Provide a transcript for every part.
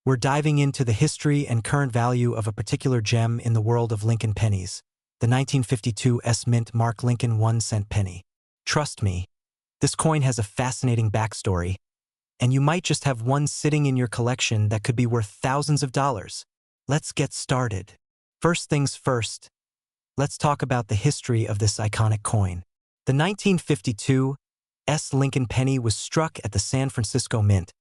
We're diving into the history and current value of a particular gem in the world of Lincoln pennies, the 1952 S Mint Mark Lincoln 1-cent penny. Trust me, this coin has a fascinating backstory, and you might just have one sitting in your collection that could be worth thousands of dollars. Let's get started. First things first, let's talk about the history of this iconic coin. The 1952 S Lincoln penny was struck at the San Francisco Mint,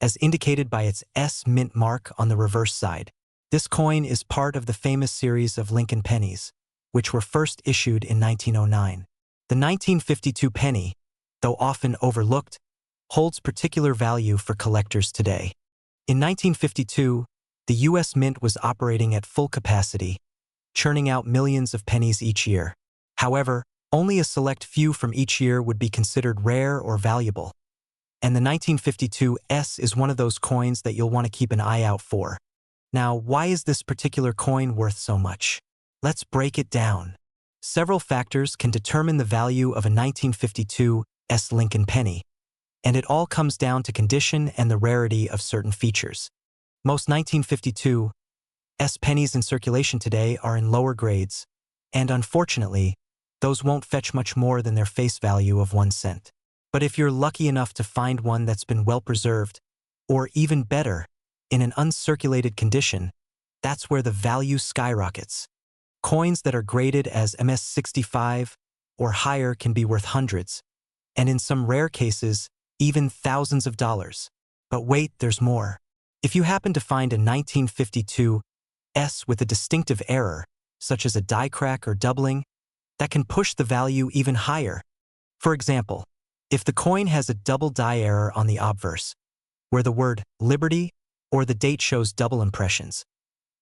as indicated by its S Mint mark on the reverse side. This coin is part of the famous series of Lincoln pennies, which were first issued in 1909. The 1952 penny, though often overlooked, holds particular value for collectors today. In 1952, the U.S. Mint was operating at full capacity, churning out millions of pennies each year. However, only a select few from each year would be considered rare or valuable. And the 1952 S is one of those coins that you'll want to keep an eye out for. Now, why is this particular coin worth so much? Let's break it down. Several factors can determine the value of a 1952 S Lincoln penny, and it all comes down to condition and the rarity of certain features. Most 1952 S pennies in circulation today are in lower grades, and unfortunately, those won't fetch much more than their face value of 1 cent. But if you're lucky enough to find one that's been well preserved, or even better, in an uncirculated condition, that's where the value skyrockets. Coins that are graded as MS-65 or higher can be worth hundreds, and in some rare cases, even thousands of dollars. But wait, there's more. If you happen to find a 1952 S with a distinctive error, such as a die crack or doubling, that can push the value even higher. For example, if the coin has a double die error on the obverse, where the word Liberty or the date shows double impressions,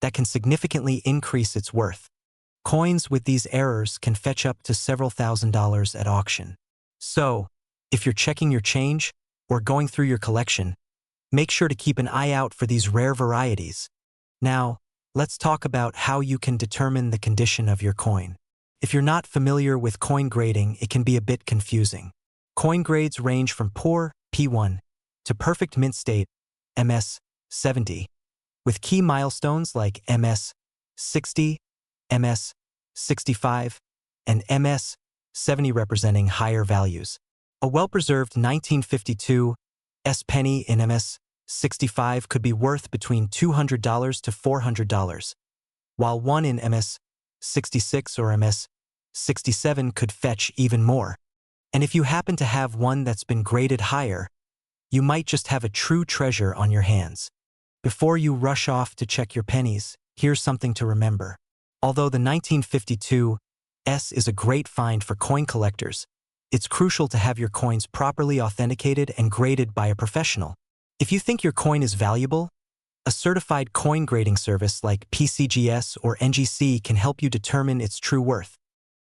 that can significantly increase its worth. Coins with these errors can fetch up to several $1,000s at auction. So, if you're checking your change or going through your collection, make sure to keep an eye out for these rare varieties. Now, let's talk about how you can determine the condition of your coin. If you're not familiar with coin grading, it can be a bit confusing. Coin grades range from poor, P1, to perfect mint state, MS-70, with key milestones like MS-60, MS-65, and MS-70 representing higher values. A well-preserved 1952 S penny in MS-65 could be worth between $200 to $400, while one in MS-66 or MS-67 could fetch even more. And if you happen to have one that's been graded higher, you might just have a true treasure on your hands. Before you rush off to check your pennies, here's something to remember. Although the 1952 S is a great find for coin collectors, it's crucial to have your coins properly authenticated and graded by a professional. If you think your coin is valuable, a certified coin grading service like PCGS or NGC can help you determine its true worth.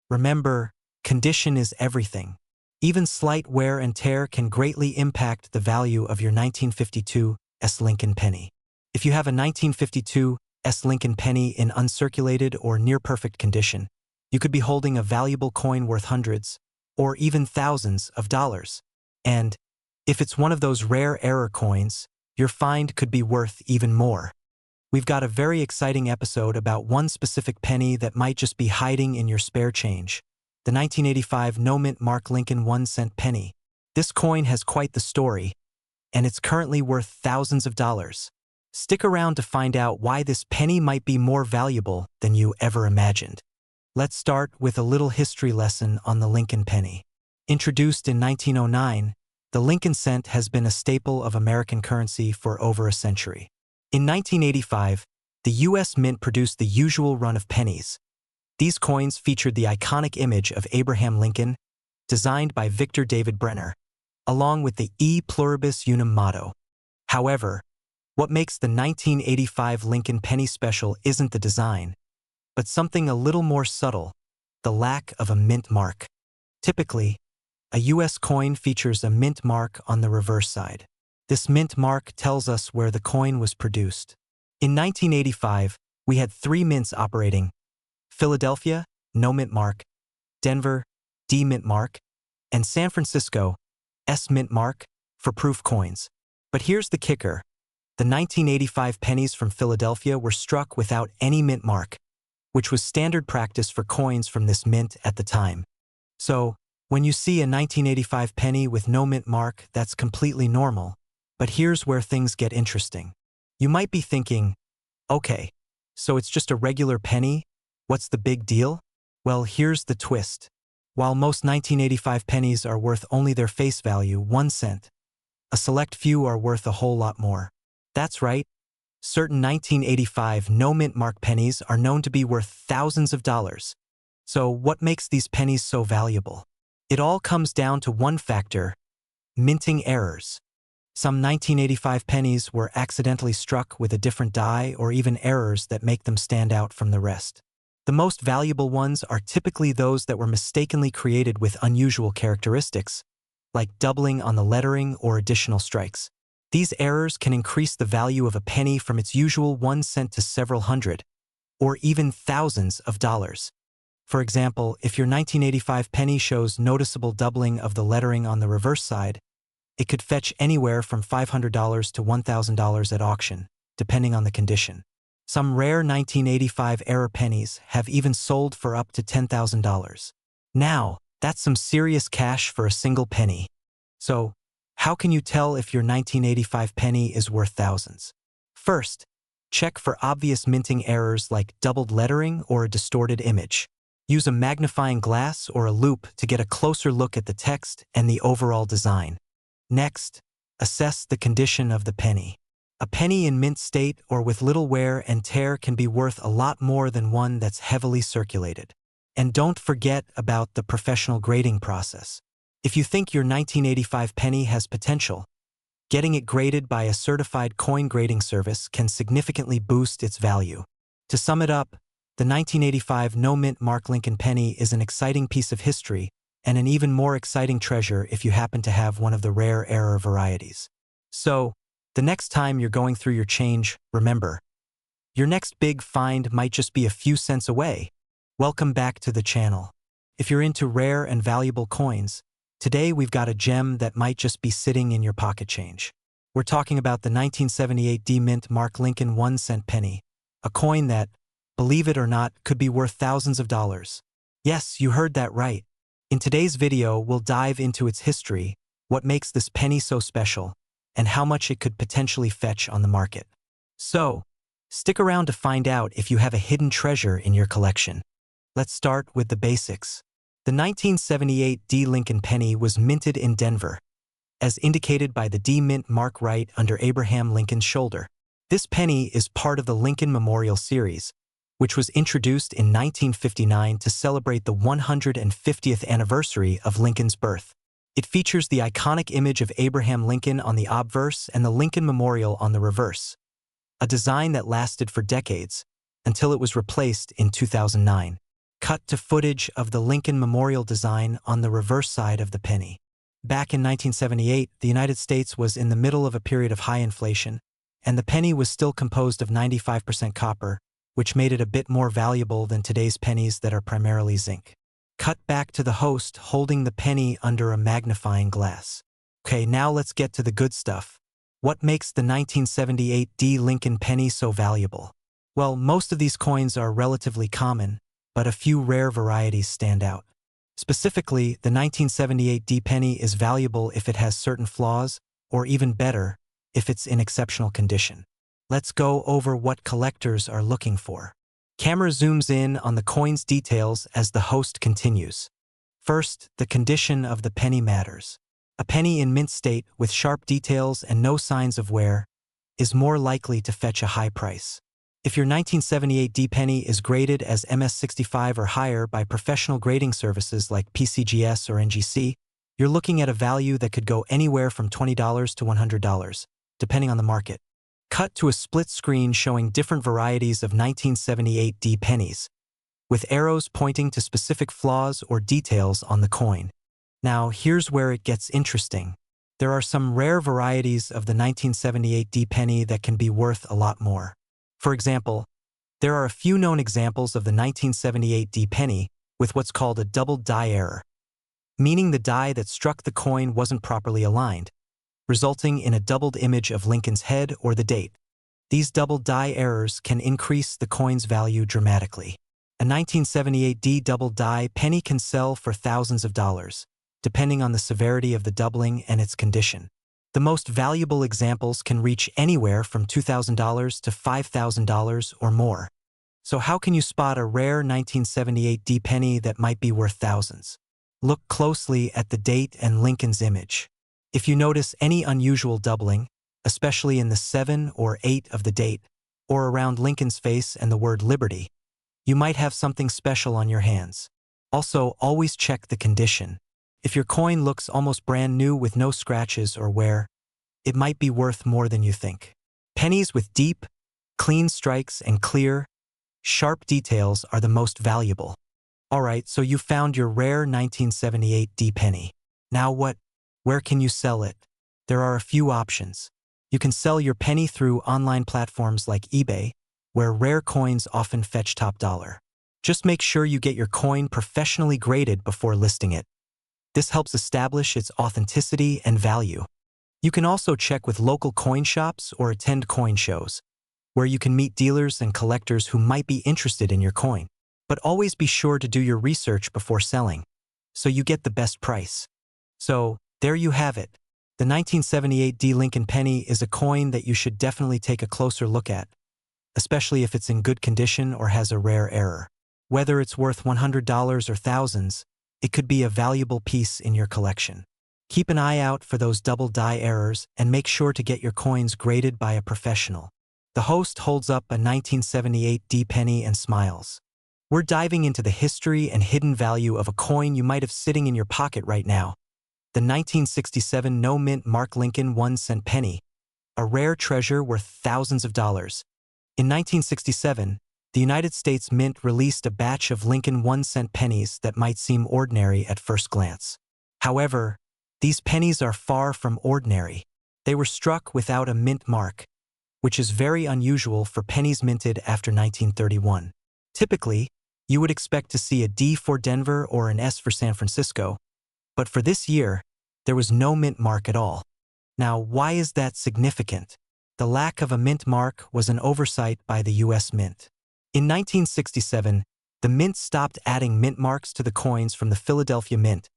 Remember, condition is everything. Even slight wear and tear can greatly impact the value of your 1952 S Lincoln penny. If you have a 1952 S Lincoln penny in uncirculated or near-perfect condition, you could be holding a valuable coin worth hundreds, or even thousands of dollars. And if it's one of those rare error coins, your find could be worth even more. We've got a very exciting episode about one specific penny that might just be hiding in your spare change. The 1985 no-mint Mark Lincoln 1-cent penny. This coin has quite the story, and it's currently worth thousands of dollars. Stick around to find out why this penny might be more valuable than you ever imagined. Let's start with a little history lesson on the Lincoln penny. Introduced in 1909, the Lincoln cent has been a staple of American currency for over a century. In 1985, the U.S. Mint produced the usual run of pennies. These coins featured the iconic image of Abraham Lincoln, designed by Victor David Brenner, along with the E Pluribus Unum motto. However, what makes the 1985 Lincoln penny special isn't the design, but something a little more subtle, the lack of a mint mark. Typically, a U.S. coin features a mint mark on the reverse side. This mint mark tells us where the coin was produced. In 1985, we had 3 mints operating: Philadelphia, no mint mark; Denver, D mint mark; and San Francisco, S mint mark, for proof coins. But here's the kicker. The 1985 pennies from Philadelphia were struck without any mint mark, which was standard practice for coins from this mint at the time. So, when you see a 1985 penny with no mint mark, that's completely normal. But here's where things get interesting. You might be thinking, okay, so it's just a regular penny? What's the big deal? Well, here's the twist. While most 1985 pennies are worth only their face value, 1 cent, a select few are worth a whole lot more. That's right. Certain 1985 no-mint mark pennies are known to be worth thousands of dollars. So what makes these pennies so valuable? It all comes down to one factor: minting errors. Some 1985 pennies were accidentally struck with a different die or even errors that make them stand out from the rest. The most valuable ones are typically those that were mistakenly created with unusual characteristics, like doubling on the lettering or additional strikes. These errors can increase the value of a penny from its usual 1 cent to several hundred, or even thousands of dollars. For example, if your 1985 penny shows noticeable doubling of the lettering on the reverse side, it could fetch anywhere from $500 to $1,000 at auction, depending on the condition. Some rare 1985 error pennies have even sold for up to $10,000. Now, that's some serious cash for a single penny. So, how can you tell if your 1985 penny is worth thousands? First, check for obvious minting errors like doubled lettering or a distorted image. Use a magnifying glass or a loupe to get a closer look at the text and the overall design. Next, assess the condition of the penny. A penny in mint state or with little wear and tear can be worth a lot more than one that's heavily circulated. And don't forget about the professional grading process. If you think your 1985 penny has potential, getting it graded by a certified coin grading service can significantly boost its value. To sum it up, the 1985 no-mint mark Lincoln penny is an exciting piece of history and an even more exciting treasure if you happen to have one of the rare error varieties. So, the next time you're going through your change, remember, your next big find might just be a few cents away. Welcome back to the channel. If you're into rare and valuable coins, today we've got a gem that might just be sitting in your pocket change. We're talking about the 1978 D-Mint Mark Lincoln 1 cent penny, a coin that, believe it or not, could be worth thousands of dollars. Yes, you heard that right. In today's video, we'll dive into its history, what makes this penny so special, and how much it could potentially fetch on the market. So, stick around to find out if you have a hidden treasure in your collection. Let's start with the basics. The 1978 D Lincoln penny was minted in Denver, as indicated by the D Mint mark right under Abraham Lincoln's shoulder. This penny is part of the Lincoln Memorial Series, which was introduced in 1959 to celebrate the 150th anniversary of Lincoln's birth. It features the iconic image of Abraham Lincoln on the obverse and the Lincoln Memorial on the reverse, a design that lasted for decades until it was replaced in 2009. Cut to footage of the Lincoln Memorial design on the reverse side of the penny. Back in 1978, the United States was in the middle of a period of high inflation, and the penny was still composed of 95% copper, which made it a bit more valuable than today's pennies that are primarily zinc. Cut back to the host holding the penny under a magnifying glass. Okay, now let's get to the good stuff. What makes the 1978 D Lincoln penny so valuable? Well, most of these coins are relatively common, but a few rare varieties stand out. Specifically, the 1978 D penny is valuable if it has certain flaws, or even better, if it's in exceptional condition. Let's go over what collectors are looking for. Camera zooms in on the coin's details as the host continues. First, the condition of the penny matters. A penny in mint state with sharp details and no signs of wear is more likely to fetch a high price. If your 1978 D penny is graded as MS65 or higher by professional grading services like PCGS or NGC, you're looking at a value that could go anywhere from $20 to $100, depending on the market. Cut to a split screen showing different varieties of 1978 D pennies, with arrows pointing to specific flaws or details on the coin. Now, here's where it gets interesting. There are some rare varieties of the 1978 D penny that can be worth a lot more. For example, there are a few known examples of the 1978 D penny with what's called a doubled die error, meaning the die that struck the coin wasn't properly aligned, resulting in a doubled image of Lincoln's head or the date. These double die errors can increase the coin's value dramatically. A 1978 D double die penny can sell for thousands of dollars, depending on the severity of the doubling and its condition. The most valuable examples can reach anywhere from $2,000 to $5,000 or more. So how can you spot a rare 1978 D penny that might be worth thousands? Look closely at the date and Lincoln's image. If you notice any unusual doubling, especially in the 7 or 8 of the date, or around Lincoln's face and the word Liberty, you might have something special on your hands. Also, always check the condition. If your coin looks almost brand new with no scratches or wear, it might be worth more than you think. Pennies with deep, clean strikes and clear, sharp details are the most valuable. Alright, so you found your rare 1978 D penny. Now what? Where can you sell it? There are a few options. You can sell your penny through online platforms like eBay, where rare coins often fetch top dollar. Just make sure you get your coin professionally graded before listing it. This helps establish its authenticity and value. You can also check with local coin shops or attend coin shows, where you can meet dealers and collectors who might be interested in your coin. But always be sure to do your research before selling, so you get the best price. So, there you have it. The 1978 D Lincoln penny is a coin that you should definitely take a closer look at, especially if it's in good condition or has a rare error. Whether it's worth $100 or thousands, it could be a valuable piece in your collection. Keep an eye out for those double die errors and make sure to get your coins graded by a professional. The host holds up a 1978 D penny and smiles. We're diving into the history and hidden value of a coin you might have sitting in your pocket right now. The 1967 no-mint Mark Lincoln 1-cent penny, a rare treasure worth thousands of dollars. In 1967, the United States Mint released a batch of Lincoln 1-cent pennies that might seem ordinary at first glance. However, these pennies are far from ordinary. They were struck without a mint mark, which is very unusual for pennies minted after 1931. Typically, you would expect to see a D for Denver or an S for San Francisco, but for this year, there was no mint mark at all. Now, why is that significant? The lack of a mint mark was an oversight by the U.S. Mint. In 1967, the Mint stopped adding mint marks to the coins from the Philadelphia Mint,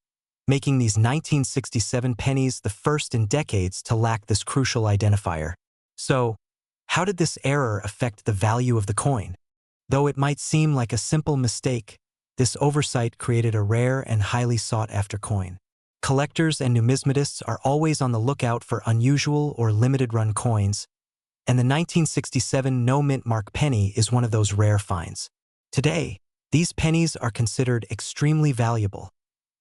making these 1967 pennies the first in decades to lack this crucial identifier. So, how did this error affect the value of the coin? Though it might seem like a simple mistake, this oversight created a rare and highly sought-after coin. Collectors and numismatists are always on the lookout for unusual or limited-run coins, and the 1967 no-mint mark penny is one of those rare finds. Today, these pennies are considered extremely valuable,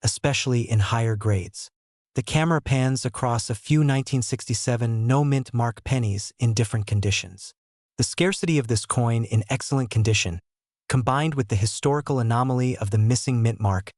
especially in higher grades. The camera pans across a few 1967 no-mint mark pennies in different conditions. The scarcity of this coin in excellent condition, combined with the historical anomaly of the missing mint mark,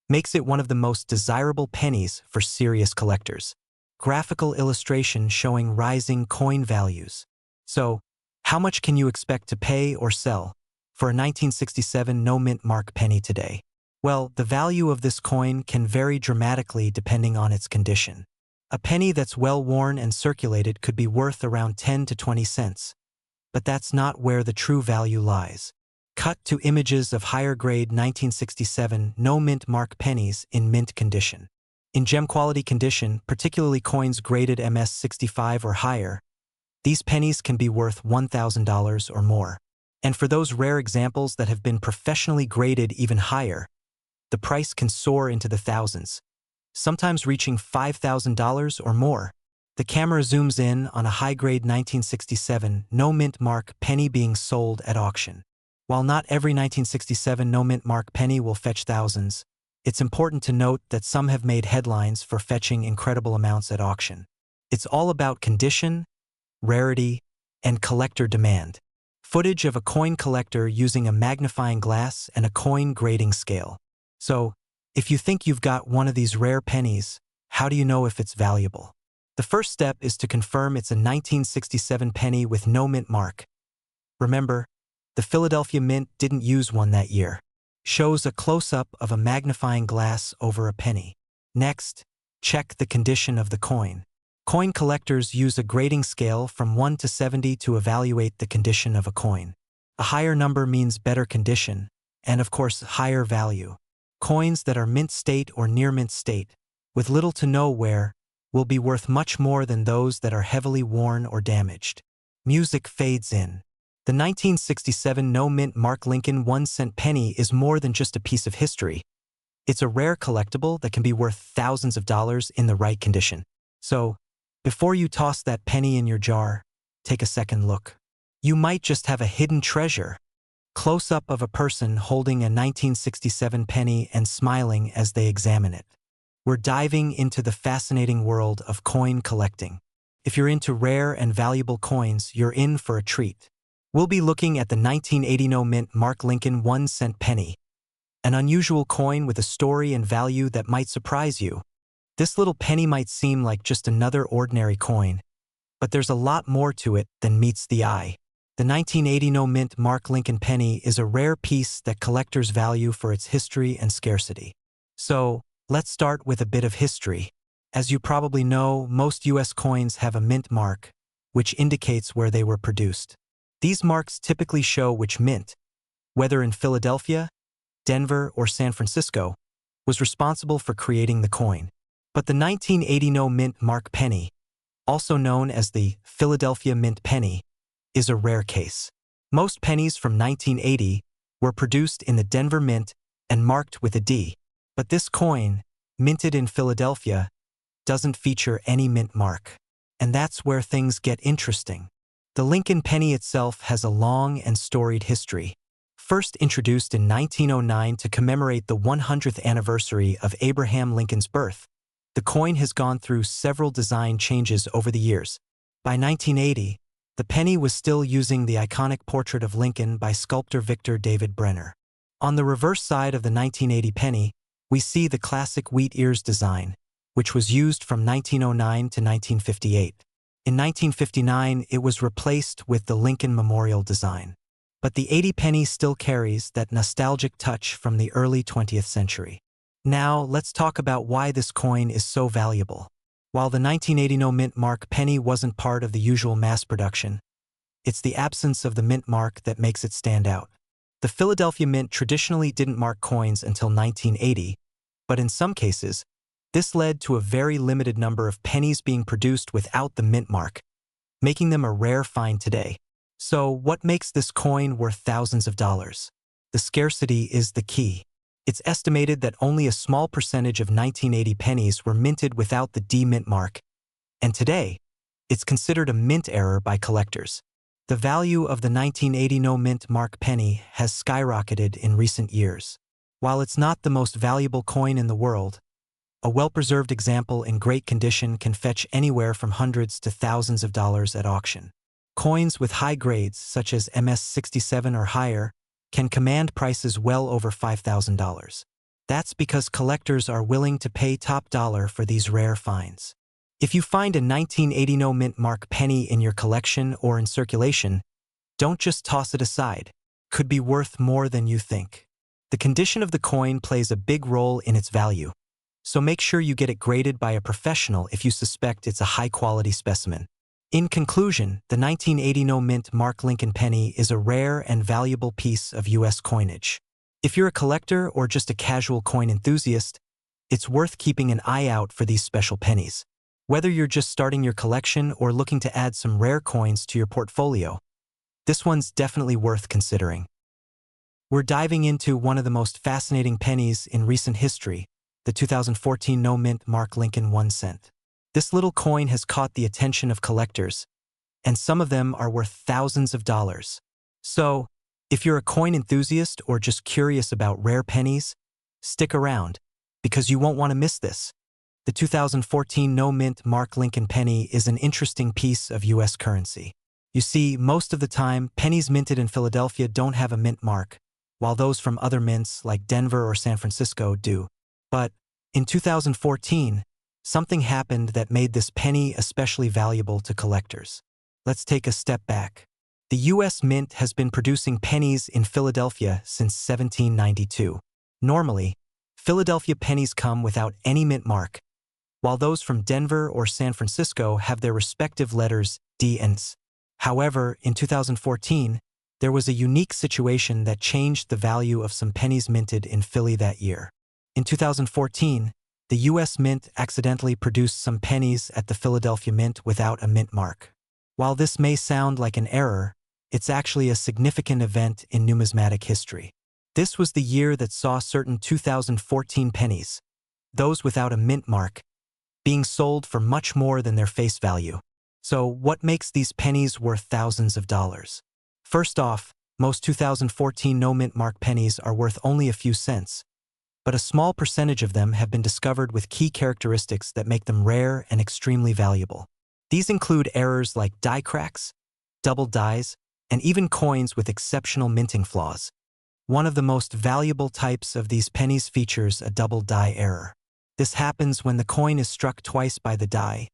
makes it one of the most desirable pennies for serious collectors. Graphical illustration showing rising coin values. So, how much can you expect to pay or sell for a 1967 no-mint mark penny today? Well, the value of this coin can vary dramatically depending on its condition. A penny that's well-worn and circulated could be worth around 10 to 20 cents. But that's not where the true value lies. Cut to images of higher-grade 1967 no-mint mark pennies in mint condition. In gem-quality condition, particularly coins graded MS-65 or higher, these pennies can be worth $1,000 or more. And for those rare examples that have been professionally graded even higher, the price can soar into the thousands, sometimes reaching $5,000 or more. The camera zooms in on a high-grade 1967 no-mint mark penny being sold at auction. While not every 1967 no-mint mark penny will fetch thousands, it's important to note that some have made headlines for fetching incredible amounts at auction. It's all about condition, rarity, and collector demand. Footage of a coin collector using a magnifying glass and a coin grading scale. So, if you think you've got one of these rare pennies, how do you know if it's valuable? The first step is to confirm it's a 1967 penny with no mint mark. Remember, the Philadelphia Mint didn't use one that year. Shows a close-up of a magnifying glass over a penny. Next, check the condition of the coin. Coin collectors use a grading scale from 1 to 70 to evaluate the condition of a coin. A higher number means better condition, and of course higher value. Coins that are mint state or near mint state, with little to no wear, will be worth much more than those that are heavily worn or damaged. Music fades in. The 1967 no-mint Mark Lincoln 1-cent penny is more than just a piece of history. It's a rare collectible that can be worth thousands of dollars in the right condition. So, before you toss that penny in your jar, take a second look. You might just have a hidden treasure. Close-up of a person holding a 1967 penny and smiling as they examine it. We're diving into the fascinating world of coin collecting. If you're into rare and valuable coins, you're in for a treat. We'll be looking at the 1980 no-mint Mark Lincoln 1-cent penny, an unusual coin with a story and value that might surprise you. This little penny might seem like just another ordinary coin, but there's a lot more to it than meets the eye. The 1980 no-mint Mark Lincoln penny is a rare piece that collectors value for its history and scarcity. So, let's start with a bit of history. As you probably know, most U.S. coins have a mint mark, which indicates where they were produced. These marks typically show which mint, whether in Philadelphia, Denver, or San Francisco, was responsible for creating the coin. But the 1980 no-mint Mark penny, also known as the Philadelphia Mint penny, is a rare case. Most pennies from 1980 were produced in the Denver Mint and marked with a D. But this coin, minted in Philadelphia, doesn't feature any mint mark. And that's where things get interesting. The Lincoln penny itself has a long and storied history. First introduced in 1909 to commemorate the 100th anniversary of Abraham Lincoln's birth, the coin has gone through several design changes over the years. By 1980, the penny was still using the iconic portrait of Lincoln by sculptor Victor David Brenner. On the reverse side of the 1980 penny, we see the classic wheat ears design, which was used from 1909 to 1958. In 1959, it was replaced with the Lincoln Memorial design. But the 80 penny still carries that nostalgic touch from the early 20th century. Now, let's talk about why this coin is so valuable. While the 1980 no-mint Mark penny wasn't part of the usual mass production, it's the absence of the mint mark that makes it stand out. The Philadelphia Mint traditionally didn't mark coins until 1980, but in some cases, this led to a very limited number of pennies being produced without the mint mark, making them a rare find today. So, what makes this coin worth thousands of dollars? The scarcity is the key. It's estimated that only a small percentage of 1980 pennies were minted without the D mint mark, and today, it's considered a mint error by collectors. The value of the 1980 no-mint Mark penny has skyrocketed in recent years. While it's not the most valuable coin in the world, a well-preserved example in great condition can fetch anywhere from hundreds to thousands of dollars at auction. Coins with high grades, such as MS-67 or higher, can command prices well over $5,000. That's because collectors are willing to pay top dollar for these rare finds. If you find a 1980 no-mint Mark penny in your collection or in circulation, don't just toss it aside. Could be worth more than you think. The condition of the coin plays a big role in its value, so make sure you get it graded by a professional if you suspect it's a high-quality specimen. In conclusion, the 1980 no-mint Mark Lincoln penny is a rare and valuable piece of U.S. coinage. If you're a collector or just a casual coin enthusiast, it's worth keeping an eye out for these special pennies. Whether you're just starting your collection or looking to add some rare coins to your portfolio, this one's definitely worth considering. We're diving into one of the most fascinating pennies in recent history, the 2014 no-mint Mark Lincoln 1 cent. This little coin has caught the attention of collectors, and some of them are worth thousands of dollars. So, if you're a coin enthusiast or just curious about rare pennies, stick around, because you won't want to miss this. The 2014 no-mint Mark Lincoln penny is an interesting piece of U.S. currency. You see, most of the time, pennies minted in Philadelphia don't have a mint mark, while those from other mints like Denver or San Francisco do. But in 2014, something happened that made this penny especially valuable to collectors. Let's take a step back. The U.S. Mint has been producing pennies in Philadelphia since 1792. Normally, Philadelphia pennies come without any mint mark, while those from Denver or San Francisco have their respective letters D and S. However, in 2014, there was a unique situation that changed the value of some pennies minted in Philly that year. In 2014, the U.S. Mint accidentally produced some pennies at the Philadelphia Mint without a mint mark. While this may sound like an error, it's actually a significant event in numismatic history. This was the year that saw certain 2014 pennies, those without a mint mark, being sold for much more than their face value. So, what makes these pennies worth thousands of dollars? First off, most 2014 no-mint mark pennies are worth only a few cents, but a small percentage of them have been discovered with key characteristics that make them rare and extremely valuable. These include errors like die cracks, double dies, and even coins with exceptional minting flaws. One of the most valuable types of these pennies features a double die error. This happens when the coin is struck twice by the die,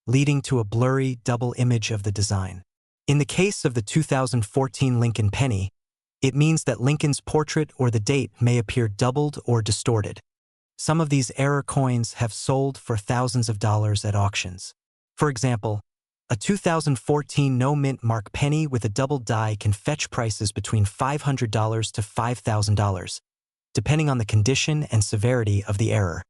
leading to a blurry double image of the design. In the case of the 2014 Lincoln penny, it means that Lincoln's portrait or the date may appear doubled or distorted. Some of these error coins have sold for thousands of dollars at auctions. For example, a 2014 no-mint mark penny with a double die can fetch prices between $500 to $5,000, depending on the condition and severity of the error.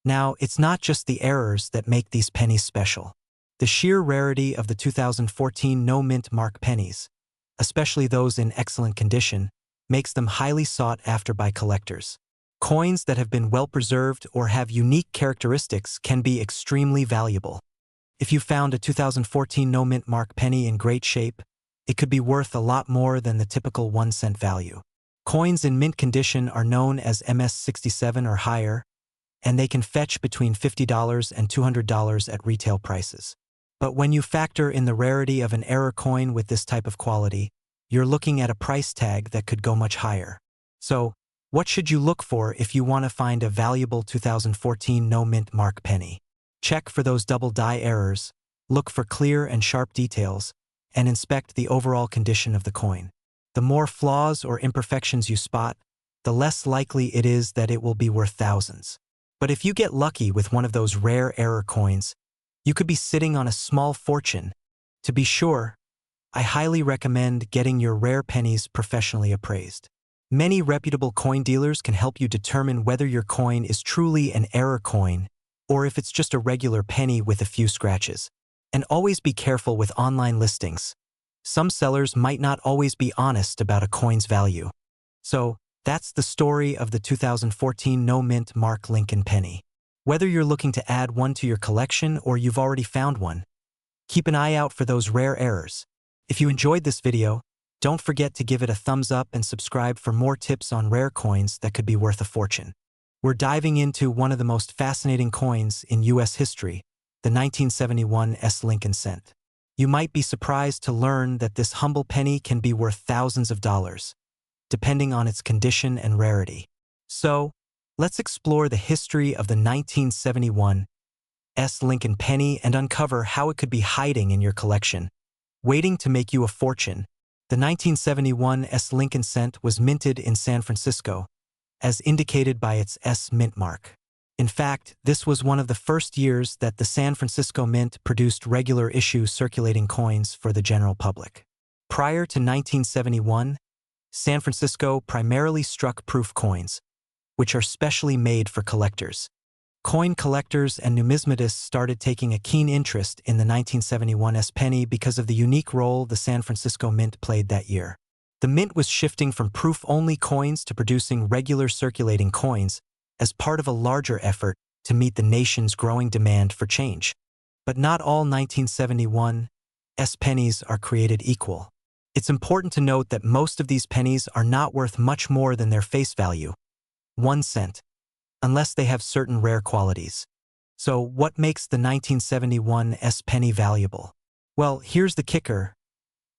Now, it's not just the errors that make these pennies special. The sheer rarity of the 2014 no-mint mark pennies, especially those in excellent condition, makes them highly sought after by collectors. Coins that have been well preserved or have unique characteristics can be extremely valuable. If you found a 2014 no-mint mark penny in great shape, it could be worth a lot more than the typical 1-cent value. Coins in mint condition are known as MS-67 or higher, and they can fetch between $50 and $200 at retail prices. But when you factor in the rarity of an error coin with this type of quality, you're looking at a price tag that could go much higher. So, what should you look for if you want to find a valuable 2014 no-mint mark penny? Check for those double die errors, look for clear and sharp details, and inspect the overall condition of the coin. The more flaws or imperfections you spot, the less likely it is that it will be worth thousands. But if you get lucky with one of those rare error coins, you could be sitting on a small fortune. To be sure, I highly recommend getting your rare pennies professionally appraised. Many reputable coin dealers can help you determine whether your coin is truly an error coin or if it's just a regular penny with a few scratches. And always be careful with online listings. Some sellers might not always be honest about a coin's value. So, that's the story of the 2014 no-mint mark Lincoln penny. Whether you're looking to add one to your collection or you've already found one, keep an eye out for those rare errors. If you enjoyed this video, don't forget to give it a thumbs up and subscribe for more tips on rare coins that could be worth a fortune. We're diving into one of the most fascinating coins in U.S. history, the 1971 Lincoln cent. You might be surprised to learn that this humble penny can be worth thousands of dollars, depending on its condition and rarity. So, let's explore the history of the 1971 Lincoln penny and uncover how it could be hiding in your collection, waiting to make you a fortune. The 1971 Lincoln cent was minted in San Francisco, as indicated by its S mint mark. In fact, this was one of the first years that the San Francisco Mint produced regular issue circulating coins for the general public. Prior to 1971, San Francisco primarily struck proof coins, which are specially made for collectors. Coin collectors and numismatists started taking a keen interest in the 1971 penny because of the unique role the San Francisco Mint played that year. The mint was shifting from proof-only coins to producing regular circulating coins as part of a larger effort to meet the nation's growing demand for change. But not all 1971 pennies are created equal. It's important to note that most of these pennies are not worth much more than their face value, 1 cent, unless they have certain rare qualities. So what makes the 1971 penny valuable? Well, here's the kicker.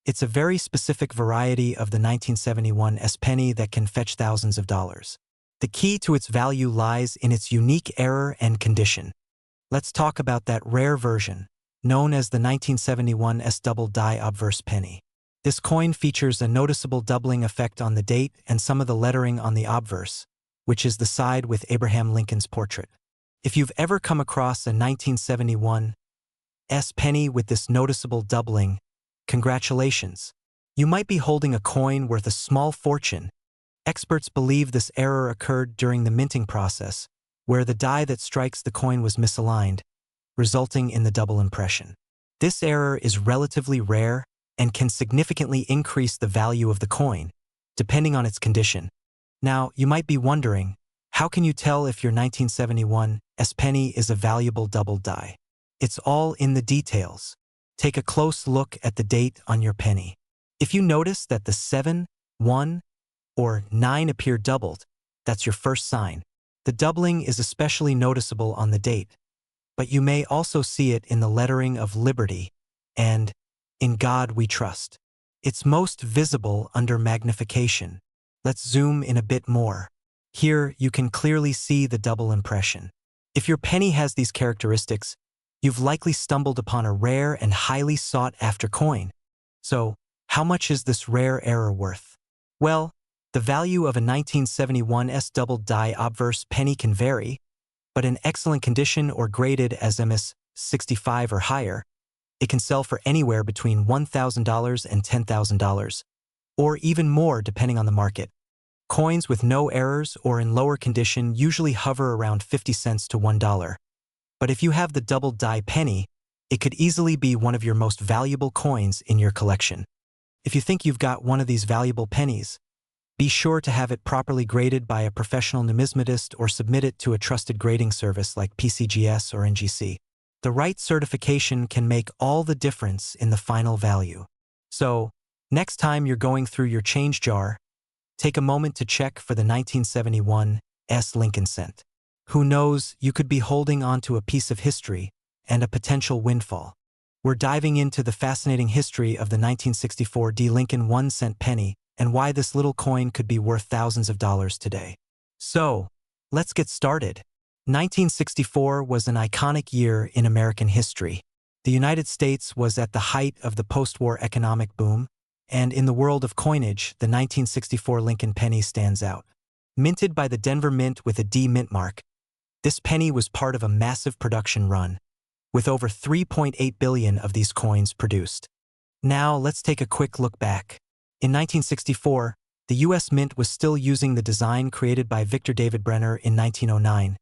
It's a very specific variety of the 1971 penny that can fetch thousands of dollars. The key to its value lies in its unique error and condition. Let's talk about that rare version, known as the 1971 double die obverse penny. This coin features a noticeable doubling effect on the date and some of the lettering on the obverse, which is the side with Abraham Lincoln's portrait. If you've ever come across a 1971 penny with this noticeable doubling, congratulations. You might be holding a coin worth a small fortune. Experts believe this error occurred during the minting process, where the die that strikes the coin was misaligned, resulting in the double impression. This error is relatively rare and can significantly increase the value of the coin, depending on its condition. Now, you might be wondering, how can you tell if your 1971 penny is a valuable double die? It's all in the details. Take a close look at the date on your penny. If you notice that the 7, 1, or 9 appear doubled, that's your first sign. The doubling is especially noticeable on the date, but you may also see it in the lettering of Liberty and In God We Trust. It's most visible under magnification. Let's zoom in a bit more. Here, you can clearly see the double impression. If your penny has these characteristics, you've likely stumbled upon a rare and highly sought-after coin. So, how much is this rare error worth? Well, the value of a 1971 double die obverse penny can vary, but in excellent condition or graded as MS-65 or higher, it can sell for anywhere between $1,000 and $10,000, or even more depending on the market. Coins with no errors or in lower condition usually hover around 50 cents to $1. But if you have the double die penny, it could easily be one of your most valuable coins in your collection. If you think you've got one of these valuable pennies, be sure to have it properly graded by a professional numismatist or submit it to a trusted grading service like PCGS or NGC. The right certification can make all the difference in the final value. So, next time you're going through your change jar, take a moment to check for the 1971 Lincoln cent. Who knows, you could be holding onto a piece of history and a potential windfall. We're diving into the fascinating history of the 1964 Lincoln 1-cent penny and why this little coin could be worth thousands of dollars today. So, let's get started. 1964 was an iconic year in American history. The United States was at the height of the post-war economic boom, and in the world of coinage, the 1964 Lincoln penny stands out. Minted by the Denver Mint with a D mint mark, this penny was part of a massive production run, with over 3.8 billion of these coins produced. Now, let's take a quick look back. In 1964, the U.S. Mint was still using the design created by Victor David Brenner in 1909,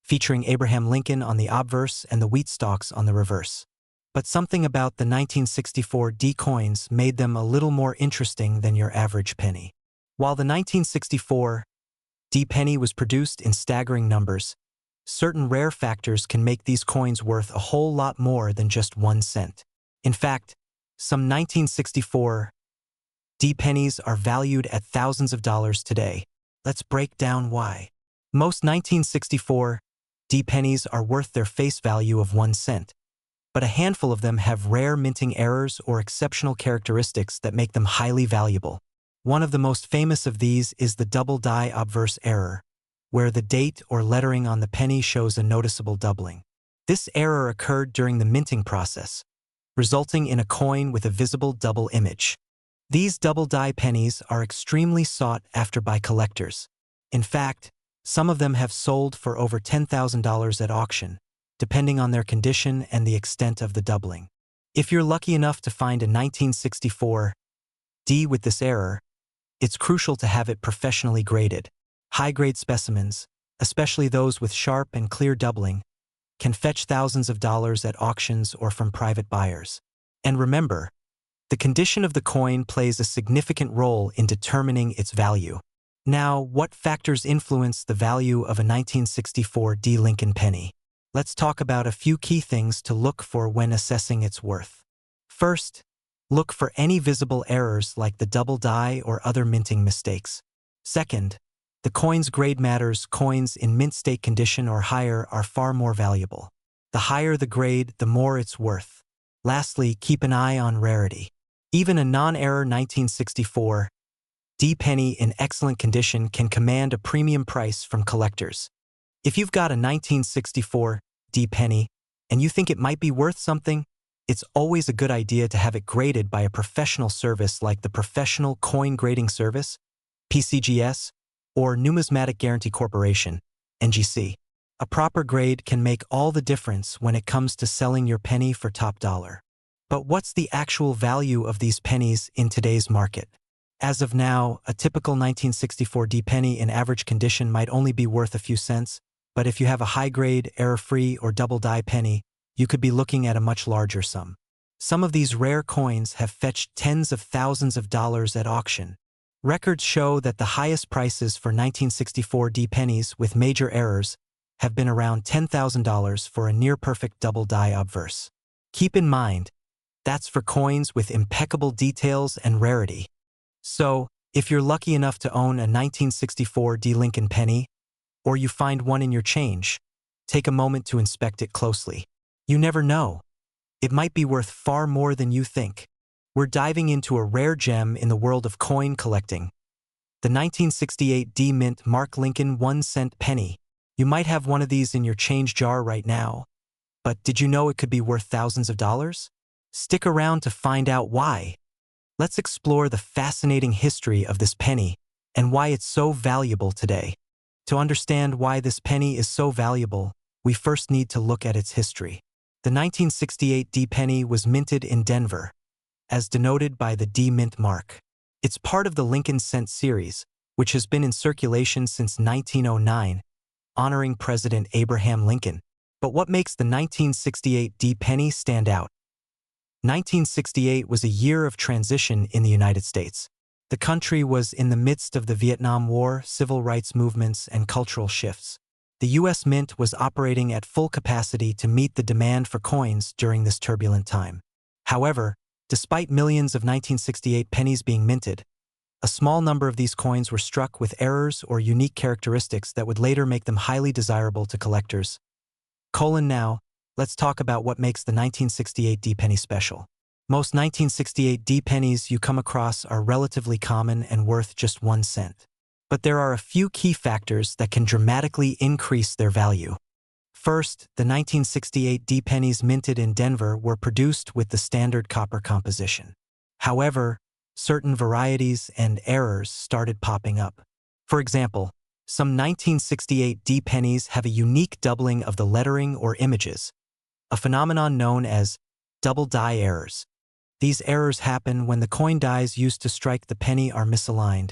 featuring Abraham Lincoln on the obverse and the wheat stalks on the reverse. But something about the 1964 D coins made them a little more interesting than your average penny. While the 1964 D penny was produced in staggering numbers, certain rare factors can make these coins worth a whole lot more than just 1 cent. In fact, some 1964 D pennies are valued at thousands of dollars today. Let's break down why. Most 1964 D pennies are worth their face value of 1 cent, but a handful of them have rare minting errors or exceptional characteristics that make them highly valuable. One of the most famous of these is the double die obverse error, where the date or lettering on the penny shows a noticeable doubling. This error occurred during the minting process, resulting in a coin with a visible double image. These double die pennies are extremely sought after by collectors. In fact, some of them have sold for over $10,000 at auction, depending on their condition and the extent of the doubling. If you're lucky enough to find a 1964 D with this error, it's crucial to have it professionally graded. High-grade specimens, especially those with sharp and clear doubling, can fetch thousands of dollars at auctions or from private buyers. And remember, the condition of the coin plays a significant role in determining its value. Now, what factors influence the value of a 1964 D Lincoln penny? Let's talk about a few key things to look for when assessing its worth. First, look for any visible errors like the double die or other minting mistakes. Second, the coin's grade matters. Coins in mint state condition or higher are far more valuable. The higher the grade, the more it's worth. Lastly, keep an eye on rarity. Even a non-error 1964 D penny in excellent condition can command a premium price from collectors. If you've got a 1964 D penny and you think it might be worth something, it's always a good idea to have it graded by a professional service like the Professional Coin Grading Service, PCGS, or Numismatic Guarantee Corporation, NGC. A proper grade can make all the difference when it comes to selling your penny for top dollar. But what's the actual value of these pennies in today's market? As of now, a typical 1964 D penny in average condition might only be worth a few cents, but if you have a high-grade, error-free, or double-die penny, you could be looking at a much larger sum. Some of these rare coins have fetched tens of thousands of dollars at auction. Records show that the highest prices for 1964 D pennies with major errors have been around $10,000 for a near-perfect double-die obverse. Keep in mind, that's for coins with impeccable details and rarity. So, if you're lucky enough to own a 1964 D Lincoln penny, or you find one in your change, take a moment to inspect it closely. You never know. It might be worth far more than you think. We're diving into a rare gem in the world of coin collecting. The 1968 D Mint Mark Lincoln 1-cent penny. You might have one of these in your change jar right now. But did you know it could be worth thousands of dollars? Stick around to find out why. Let's explore the fascinating history of this penny and why it's so valuable today. To understand why this penny is so valuable, we first need to look at its history. The 1968 D penny was minted in Denver, as denoted by the D Mint mark. It's part of the Lincoln Cent series, which has been in circulation since 1909, honoring President Abraham Lincoln. But what makes the 1968 D penny stand out? 1968 was a year of transition in the United States. The country was in the midst of the Vietnam War, civil rights movements, and cultural shifts. The U.S. Mint was operating at full capacity to meet the demand for coins during this turbulent time. However, despite millions of 1968 pennies being minted, a small number of these coins were struck with errors or unique characteristics that would later make them highly desirable to collectors. Now, let's talk about what makes the 1968 D penny special. Most 1968 D pennies you come across are relatively common and worth just 1 cent. But there are a few key factors that can dramatically increase their value. First, the 1968 D pennies minted in Denver were produced with the standard copper composition. However, certain varieties and errors started popping up. For example, some 1968 D pennies have a unique doubling of the lettering or images, a phenomenon known as double die errors. These errors happen when the coin dies used to strike the penny are misaligned,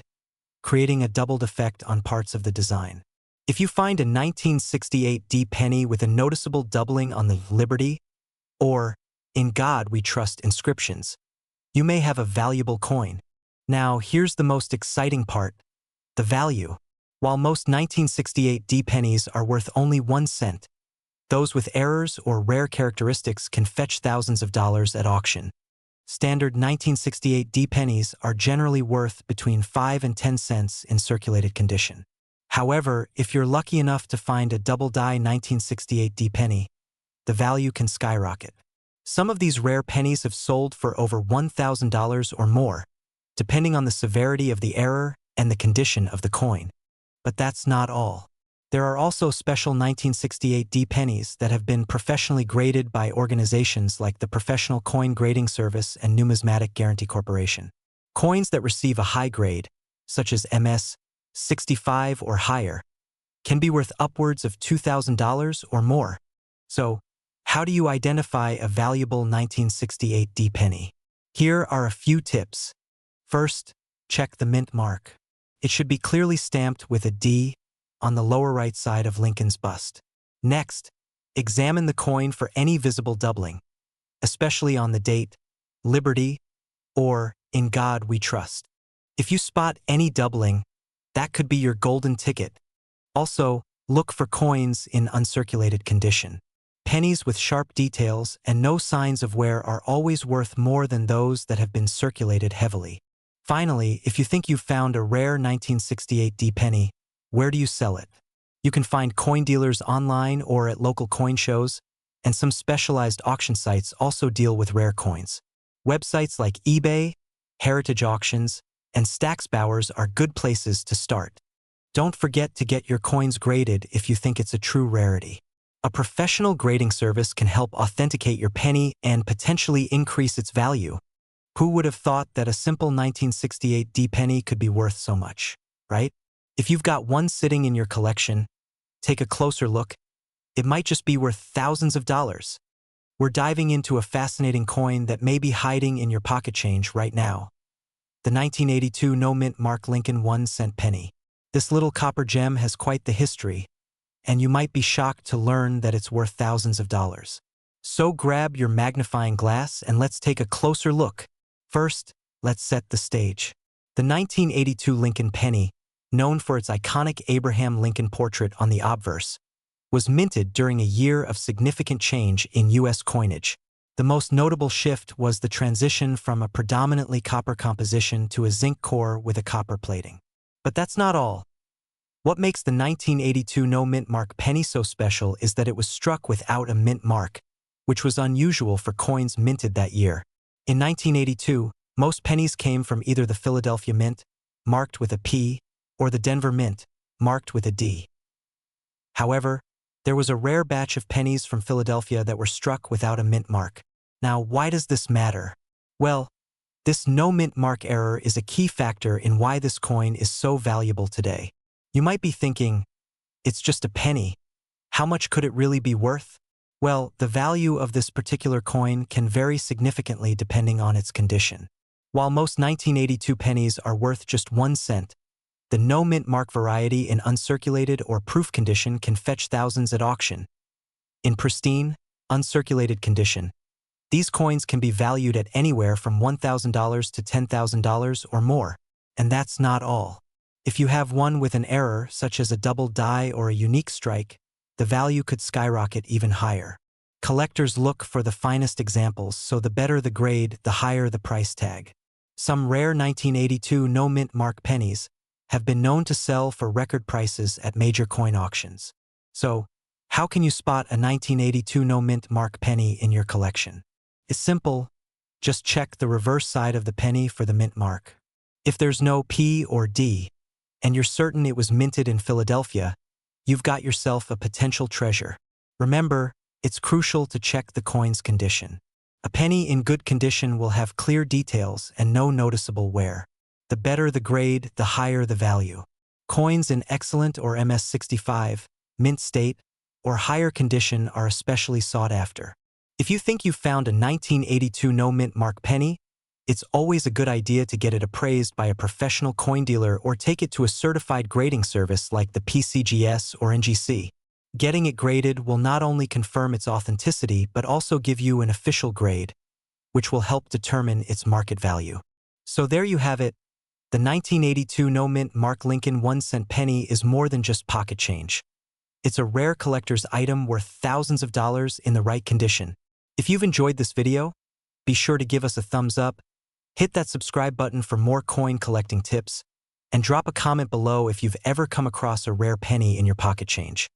creating a doubled effect on parts of the design. If you find a 1968 D penny with a noticeable doubling on the Liberty or "In God We Trust" inscriptions, you may have a valuable coin. Now, here's the most exciting part: the value. While most 1968 D pennies are worth only 1 cent, those with errors or rare characteristics can fetch thousands of dollars at auction. Standard 1968 D pennies are generally worth between 5 and 10 cents in circulated condition. However, if you're lucky enough to find a double-die 1968 D penny, the value can skyrocket. Some of these rare pennies have sold for over $1,000 or more, depending on the severity of the error and the condition of the coin. But that's not all. There are also special 1968 D pennies that have been professionally graded by organizations like the Professional Coin Grading Service and Numismatic Guarantee Corporation. Coins that receive a high grade, such as MS 65 or higher, can be worth upwards of $2,000 or more. So, how do you identify a valuable 1968 D penny? Here are a few tips. First, check the mint mark. It should be clearly stamped with a D on the lower right side of Lincoln's bust. Next, examine the coin for any visible doubling, especially on the date, Liberty, or "In God We Trust." If you spot any doubling, that could be your golden ticket. Also, look for coins in uncirculated condition. Pennies with sharp details and no signs of wear are always worth more than those that have been circulated heavily. Finally, if you think you've found a rare 1968 D penny, where do you sell it? You can find coin dealers online or at local coin shows, and some specialized auction sites also deal with rare coins. Websites like eBay, Heritage Auctions, and Stacksbowers are good places to start. Don't forget to get your coins graded if you think it's a true rarity. A professional grading service can help authenticate your penny and potentially increase its value. Who would have thought that a simple 1968 D penny could be worth so much, right? If you've got one sitting in your collection, take a closer look it might just be worth thousands of dollars. We're diving into a fascinating coin that may be hiding in your pocket change right now. The 1982 no-mint Mark Lincoln 1-cent penny. This little copper gem has quite the history, and you might be shocked to learn that it's worth thousands of dollars. So grab your magnifying glass and let's take a closer look. First, let's set the stage. The 1982 Lincoln penny, known for its iconic Abraham Lincoln portrait on the obverse, was minted during a year of significant change in U.S. coinage. The most notable shift was the transition from a predominantly copper composition to a zinc core with a copper plating. But that's not all. What makes the 1982 no-mint mark penny so special is that it was struck without a mint mark, which was unusual for coins minted that year. In 1982, most pennies came from either the Philadelphia Mint, marked with a P, or the Denver Mint, marked with a D. However, there was a rare batch of pennies from Philadelphia that were struck without a mint mark. Now, why does this matter? Well, this no mint mark error is a key factor in why this coin is so valuable today. You might be thinking, it's just a penny. How much could it really be worth? Well, the value of this particular coin can vary significantly depending on its condition. While most 1982 pennies are worth just 1 cent, the no-mint mark variety in uncirculated or proof condition can fetch thousands at auction. In pristine, uncirculated condition, these coins can be valued at anywhere from $1,000 to $10,000 or more. And that's not all. If you have one with an error, such as a double die or a unique strike, the value could skyrocket even higher. Collectors look for the finest examples, so the better the grade, the higher the price tag. Some rare 1982 no-mint mark pennies have been known to sell for record prices at major coin auctions. So, how can you spot a 1982 no-mint mark penny in your collection? It's simple. Just check the reverse side of the penny for the mint mark. If there's no P or D, and you're certain it was minted in Philadelphia, you've got yourself a potential treasure. Remember, it's crucial to check the coin's condition. A penny in good condition will have clear details and no noticeable wear. The better the grade, the higher the value. Coins in excellent or MS65, mint state, or higher condition are especially sought after. If you think you've found a 1982 no-mint mark penny, it's always a good idea to get it appraised by a professional coin dealer or take it to a certified grading service like the PCGS or NGC. Getting it graded will not only confirm its authenticity but also give you an official grade, which will help determine its market value. So there you have it. The 1982 no-mint Mark Lincoln 1-cent penny is more than just pocket change. It's a rare collector's item worth thousands of dollars in the right condition. If you've enjoyed this video, be sure to give us a thumbs up, hit that subscribe button for more coin collecting tips, and drop a comment below if you've ever come across a rare penny in your pocket change.